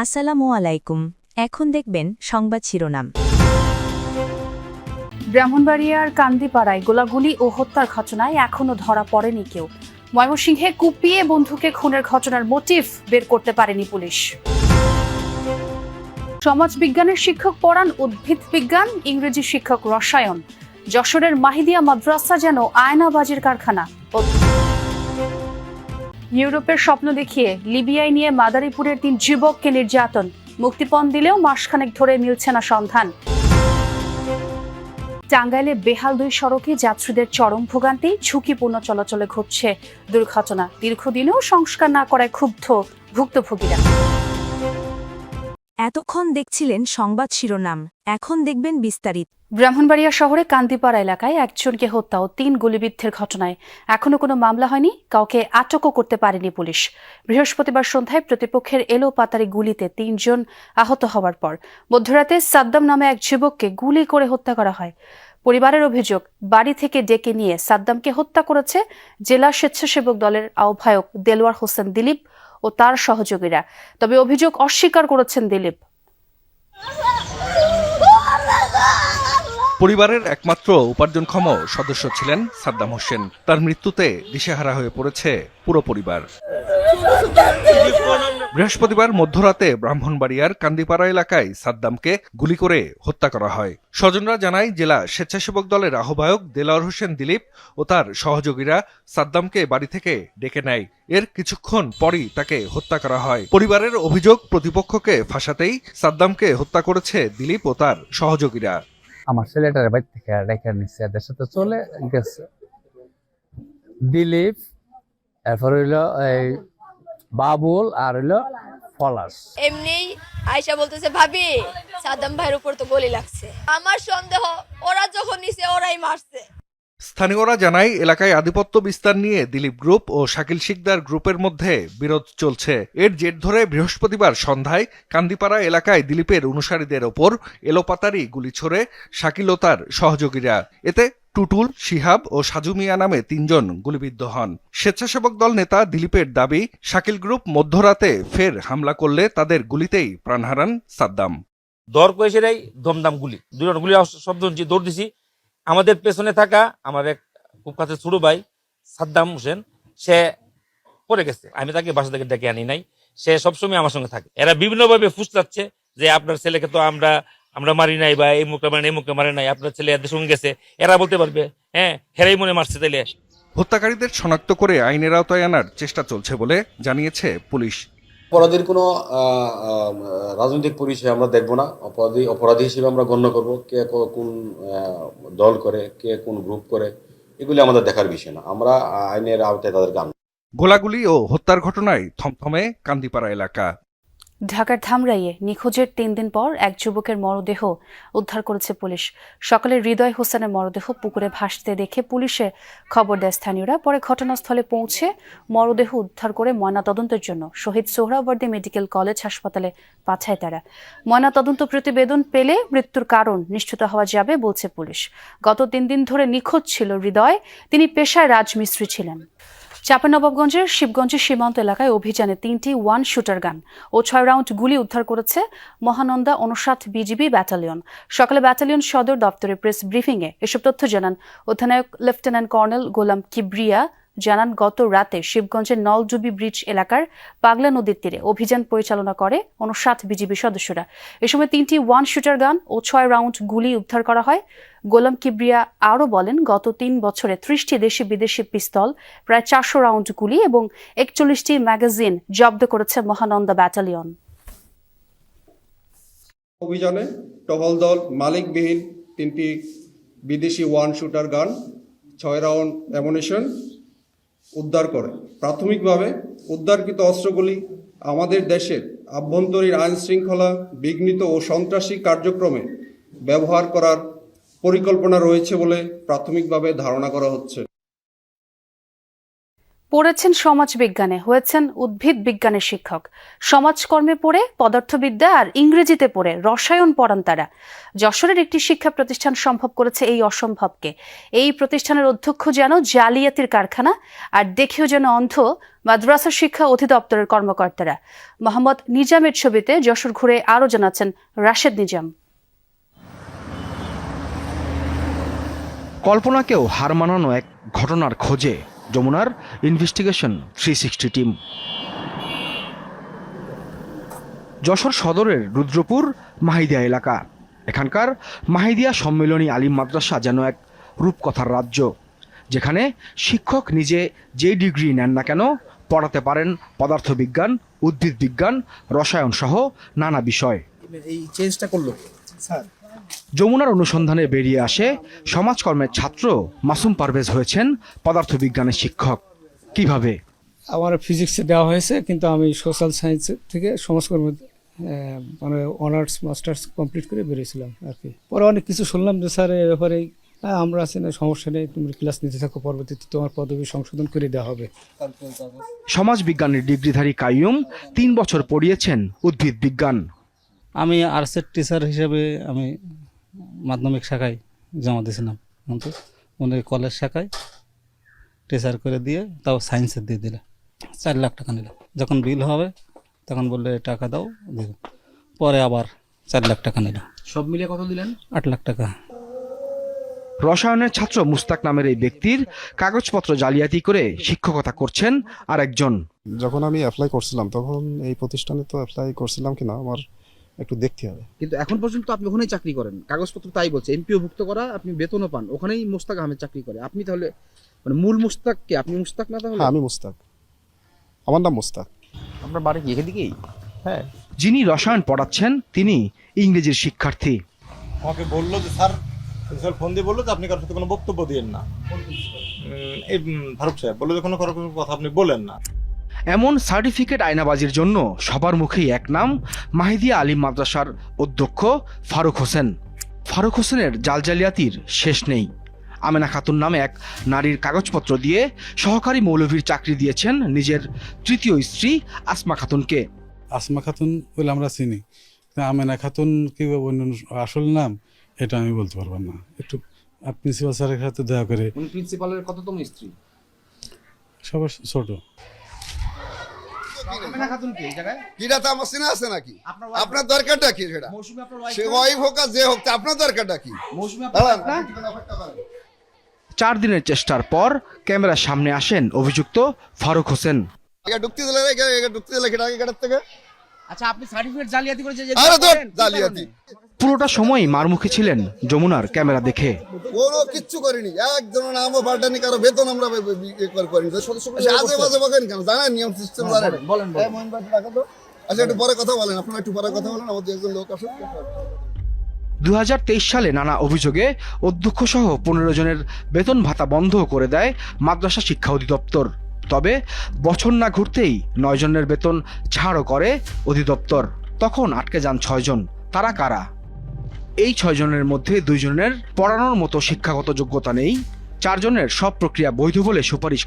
আসসালামু আলাইকুম। এখন দেখবেন সংবাদ শিরোনাম। ব্রাহ্মণবাড়িয়ার কান্দিপাড়ায় গোলাগুলি ও হত্যার ঘটনায় এখনো ধরা পড়েনি কেউ। ময়মনসিংহে কুপিয়ে বন্ধুকে খুনের ঘটনার মোটিভ বের করতে পারেনি পুলিশ। সমাজ বিজ্ঞানের শিক্ষক পড়ান উদ্ভিদ বিজ্ঞান, ইংরেজি শিক্ষক রসায়ন। যশোরের মাহিদিয়া মাদ্রাসা যেন আয়নাবাজির কারখানা। ইউরোপের স্বপ্ন দেখিয়ে লিবিয়ায় নিয়ে মাদারীপুরের 3 যুবককে নির্যাতন, মুক্তিপণ দিলেও মাসখানেক ধরে মিলছে না সন্ধান। টাঙ্গাইলে বেহাল 2 সড়কে যাত্রীদের চরম ভোগান্তি, ঝুঁকিপূর্ণ চলাচলে ঘটছে দুর্ঘটনা। দীর্ঘদিনেও সংস্কার না করায় ক্ষুব্ধ ভুক্তভোগীরা। এতক্ষণ দেখছিলেন সংবাদ শিরোনাম, এখন দেখবেন বিস্তারিত। ব্রাহ্মণবাড়িয়া শহরে কান্দিপাড়া এলাকায় একজনকে হত্যা ও 3 গুলিবিদ্ধের ঘটনায় এখনো কোনো মামলা হয়নি, কাউকে আটকও করতে পারেনি পুলিশ। বৃহস্পতিবার সন্ধ্যায় প্রতিপক্ষের এলোপাতাড়ি গুলিতে 3 জন আহত হওয়ার পর মধ্যরাতে সাদ্দাম নামে এক যুবককে গুলি করে হত্যা করা হয়। পরিবারের অভিযোগ, বাড়ি থেকে ডেকে নিয়ে সাদ্দামকে হত্যা করেছে জেলা স্বেচ্ছাসেবক দলের আহ্বায়ক দেলোয়ার হোসেন দিলীপ ও তার সহযোগীরা। তবে অভিযোগ অস্বীকার করেছেন দিলীপ। পরিবারের একমাত্র উপার্জনক্ষম সদস্য ছিলেন সাদ্দাম হোসেন। তার মৃত্যুতে দিশেহারা হয়ে পড়েছে পুরো পরিবার। বৃহস্পতিবার মধ্যরাতে ব্রাহ্মণবাড়িয়ার কান্দিপাড়া এলাকায় সাদ্দামকে গুলি করে হত্যা করা হয়। স্বজনরা জানায়, জেলা স্বেচ্ছাসেবক দলের আহ্বায়ক দেলোয়ার হোসেন দিলীপ ও তার সহযোগীরা সাদ্দামকে বাড়ি থেকে ডেকে নেয়। এর কিছুক্ষণ পরই তাকে হত্যা করা হয়। পরিবারের অভিযোগ, প্রতিপক্ষকে ফাঁসাতেই সাদ্দামকে হত্যা করেছে দিলীপ ও তার সহযোগীরা। আমার ছেলেটার বাড়ি থেকে রেখে নিচ্ছে, এদের সাথে চলে গেছে দিলীপ, এরপর হইলো এই বাবুল আর হইলো পলাশ। এমনি আয়শা বলতেছে, ভাবি সাদ্দাম ভাইয়ের উপর তো গুলি লাগছে। আমার সন্দেহ ওরা যখন নিছে ওরাই মারছে। স্থানীয়রা জানায়, এলাকায় আধিপত্য বিস্তার নিয়ে দিলীপ গ্রুপ ও শাকিল শিকদার গ্রুপের মধ্যে বিরোধ চলছে। এর জের ধরে বৃহস্পতিবার সন্ধ্যায় কান্দিপাড়া এলাকায় দিলীপের অনুসারীদের ওপর এলোপাতাড়ি গুলি ছোড়ে শাকিল ও তার সহযোগীরা। এতে টুটুল, শিহাব ও সাজু মিয়া নামে 3 জন গুলিবিদ্ধ হন। স্বেচ্ছাসেবক দল নেতা দিলীপের দাবি, শাকিল গ্রুপ মধ্যরাতে ফের হামলা করলে তাদের গুলিতেই প্রাণ হারান সাদ্দাম। দর করেছে দমদাম গুলি, 2 জন গুলি শব্দ দৌড় দিছি। আমাদের পেছনে থাকা আমার এক খুব কাছে ছোট ভাই সাদ্দাম হোসেন, সে পড়ে গেছে। আমি তাকে বাসা থেকে ডেকে আনি নাই, সে সবসময় আমার সঙ্গে থাকে। এরা বিভিন্নভাবে ফুসলাচ্ছে যে আপনার ছেলেকে তো আমরা মারি নাই, বা এই মুখটা মারি নাই, এই মুখটা মারি নাই, আপনার ছেলে এদের সঙ্গে গেছে। এরা বলতে পারবে, হ্যাঁ হেরাই মনে মারছে। তাইলে হত্যাকারীদের শনাক্ত করে আইনের আওতায় আনার চেষ্টা চলছে বলে জানিয়েছে পুলিশ। অপরাধীর কোনো রাজনৈতিক পরিচয় আমরা দেখব না। অপরাধী হিসেবে আমরা গণ্য করব। কে কোন দল করে, কে কোন গ্রুপ করে, এগুলি আমাদের দেখার বিষয় না। আমরা আইনের আওতায় তাদেরকে আনব। গোলাগুলি ও হত্যার ঘটনায় থমথমে কান্দিপাড়া এলাকা। ঢাকার ধামরাইয়ে নিখোঁজের 3 দিন পর এক যুবকের মরদেহ উদ্ধার করেছে পুলিশ। সকালে হৃদয় হোসেনের মরদেহ পুকুরে ভাসতে দেখে পুলিশে খবর দেয় স্থানীয়রা। পরে ঘটনাস্থলে পৌঁছে মরদেহ উদ্ধার করে ময়নাতদন্তের জন্য শহীদ সোহরাওয়ার্দী মেডিকেল কলেজ হাসপাতালে পাঠায় তারা। ময়নাতদন্ত প্রতিবেদন পেলে মৃত্যুর কারণ নিশ্চিত হওয়া যাবে বলছে পুলিশ। গত 3 দিন ধরে নিখোঁজ ছিল হৃদয়। তিনি পেশায় রাজমিস্ত্রি ছিলেন। চাঁপাইনবাবগঞ্জের শিবগঞ্জ সীমান্ত এলাকায় অভিযানে 3টি 1 শুটার গান ও 6 রাউন্ড গুলি উদ্ধার করেছে মহানন্দা 59 বিজিবি ব্যাটালিয়ন। সকালে ব্যাটালিয়ন সদর দপ্তরে প্রেস ব্রিফিংয়ে এসব তথ্য জানান অধিনায়ক লেফটেন্যান্ট কর্নেল গোলাম কিবরিয়া। জানান, গত রাতে শিবগঞ্জের নলডুবি ব্রিজ এলাকার পাগলা নদীর তীরে অভিযান পরিচালনা করে 59 বিজিবি সদস্যরা। এ সময় 3টি 1 শুটার গান ও 6 রাউন্ড গুলি উদ্ধার করা হয়। গোলাম কিবরিয়া আরও বলেন, গত 3 বছরে 30টি দেশি বিদেশি পিস্তল, প্রায় 400 রাউন্ড গুলি এবং 41টি ম্যাগাজিন জব্দ করেছে মহানন্দা ব্যাটালিয়ন। অভিযানে টহল দল মালিকবিহীন 3টি বিদেশি 1 শুটার গান, 6 রাউন্ড অ্যামুনিশন উদ্ধার করে। প্রাথমিকভাবে উদ্ধারকৃত অস্ত্রগুলি আমাদের দেশের আভ্যন্তরীণ আইন শৃঙ্খলা বিঘ্নিত ও সন্ত্রাসী কার্যক্রমে ব্যবহার করার পরিকল্পনা রয়েছে বলে প্রাথমিকভাবে ধারণা করা হচ্ছে। পড়েছেন সমাজ বিজ্ঞানে, হয়েছেন উদ্ভিদ বিজ্ঞানের শিক্ষক। সমাজকর্মে পড়ে পদার্থবিদ্যা আর ইংরেজিতে পড়ে রসায়ন পড়ান তারা। যশোরের একটি শিক্ষা প্রতিষ্ঠান সম্ভব করেছে এই অসম্ভবকে। এই প্রতিষ্ঠানের অধ্যক্ষ যেন জালিয়াতির কারখানা, আর দেখেও যেন অন্ধ মাদ্রাসা শিক্ষা অধিদপ্তরের কর্মকর্তারা। মোহাম্মদ নিজামের ছবিতে যশোর ঘুরে আরও জানাচ্ছেন রাশেদ নিজাম। কল্পনাকেও হার মানানো এক ঘটনার খোঁজে যমুনার ইনভেস্টিগেশন 360 টিম। যশোর সদরের রুদ্রপুর মাহিদিয়া এলাকা। এখানকার মাহিদিয়া সম্মিলনী আলিম মাদ্রাসা যেন এক রূপকথার রাজ্য, যেখানে শিক্ষক নিজে যে ডিগ্রি নেন না কেন পড়াতে পারেন পদার্থবিজ্ঞান, উদ্ভিদ বিজ্ঞান, রসায়ন সহ নানা বিষয়। এই চেঞ্জটা করলো স্যার। যমুনার অনুসন্ধানে বেরিয়ে আসে সমাজকর্মের ছাত্র মাসুম পারভেজ হয়েছেন পদার্থবিজ্ঞানের শিক্ষক। কিভাবে? আমার ফিজিক্সে দেওয়া হয়েছে, কিন্তু আমি সোশ্যাল সায়েন্স থেকে সমাজকর্ম মানে অনার্স মাস্টার্স কমপ্লিট করে বেরিয়েছিলাম আর কি। পরে অনেক কিছু শুনলাম যে স্যার এ ব্যাপারে আমরা আছি না, সমস্যা নেই, তুমি ক্লাস নিতে থাকো, পরবর্তীতে তোমার পদবি সংশোধন করে দেওয়া হবে। সমাজবিজ্ঞানের ডিগ্রিধারী কাইয়ুম 3 বছর পড়িয়েছেন উদ্ভিদ বিজ্ঞান। আমি আর্টসের টিচার হিসেবে আমি মাধ্যমিক শাখায় জমা দিয়েছিলাম, কিন্তু উনি কলেজ শাখায় টিচার করে দিয়ে তাও সায়েন্সের দিয়ে দিলে 4 লাখ টাকা নিল। যখন বিল হবে তখন বললে টাকা দাও, দেব। পরে আবার 4 লাখ টাকা নিল। সব মিলিয়ে কত দিলেন? 8 লাখ টাকা। রসায়নের ছাত্র মুস্তাক নামের এই ব্যক্তির কাগজপত্র জালিয়াতি করে শিক্ষকতা করছেন আরেকজন। যখন আমি অ্যাপ্লাই করছিলাম তখন এই প্রতিষ্ঠানে তো অ্যাপ্লাই করছিলাম কিনা আমার একটু দেখতে হবে। কিন্তু এখন পর্যন্ত আপনি ওখানেই চাকরি করেন, কাগজপত্র তাই বলছে, এমপিও ভুক্ত করা, আপনি বেতনও পান, ওখানেই মুস্তাক আহমেদ চাকরি করে। আপনি তাহলে মানে মূল মুস্তাক কে? আপনি মুস্তাক না? তাহলে হ্যাঁ, আমি মুস্তাক, আমার নাম মুস্তাক। আপনার বাড়ি কি এদিকেই? হ্যাঁ। যিনি রসায়ন পড়াচ্ছেন তিনি ইংরেজির শিক্ষার্থী। আমাকে বললো যে স্যার ফোন দিয়ে বললো যে আপনি কারোর সাথে কোনো বক্তব্য দিয়েন না। এই ফারুক সাহেব বললো যে কোনো কথা আপনি বলেন না। এমন সার্টিফিকেট আয়নাবাজির জন্য সবার মুখেই এক নাম, মাহিদিয়া আলিম মাদ্রাসার অধ্যক্ষ ফারুক হোসেন। ফারুক হোসেনের জালজালিয়াতির শেষ নেই। আমেনা খাতুন নামে এক নারীর কাগজপত্র দিয়ে সহকারী মৌলভীর চাকরি দিয়েছেন নিজের 3য় স্ত্রী আসমা খাতুনকে। আসমা খাতুন বলে আমরা চিনি, আমেনা খাতুন কি আসল নাম এটা আমি বলতে পারবো না। একটু প্রিন্সিপাল স্যারের সাথে দয়া করে। প্রিন্সিপালের কততম স্ত্রী? সবার ছোট। আপনার দরকারটা কি? সে ওয়াইফ হোক আর যে হোক, আপনার দরকারটা কি? 4 দিনের চেষ্টার পর ক্যামেরার সামনে আসেন অভিযুক্ত ফারুক হোসেন। ঢুকতে দিলে থেকে আচ্ছা, আপনি সার্টিফিকেট জালিয়াতি করেছেন? জালিয়াতি পুরোটা সময় মারমুখী ছিলেন যমুনার ক্যামেরা দেখে। কোনো কিচ্ছু করিনি, একজনের নামও পাল্টানি, কারো বেতন আমরা করিনি। আজে বাজে বলেন কেন? জানেন নিয়ম সিস্টেম জানেন? বলেন। আচ্ছা, একটু পরে কথা বলেন, আপনারা একটু পরে কথা বলেন, আমাদের একজন লোক আসুন। 2023 সালে নানা অভিযোগে অধ্যক্ষ সহ 15 জনের বেতন ভাতা বন্ধ করে দেয় মাদ্রাসা শিক্ষা অধিদপ্তর। তবে বছর না ঘুরতেই 9 জনের বেতন ছাড়ও করে অধিদপ্তর। তখন আটকে যান 6 জন। তারা কারা? এই 6 জনের মধ্যে 2 জনের পড়ানোর মতো শিক্ষাগত যোগ্যতা নেই, 4 জনের সব প্রক্রিয়া বৈধ বলে সুপারিশ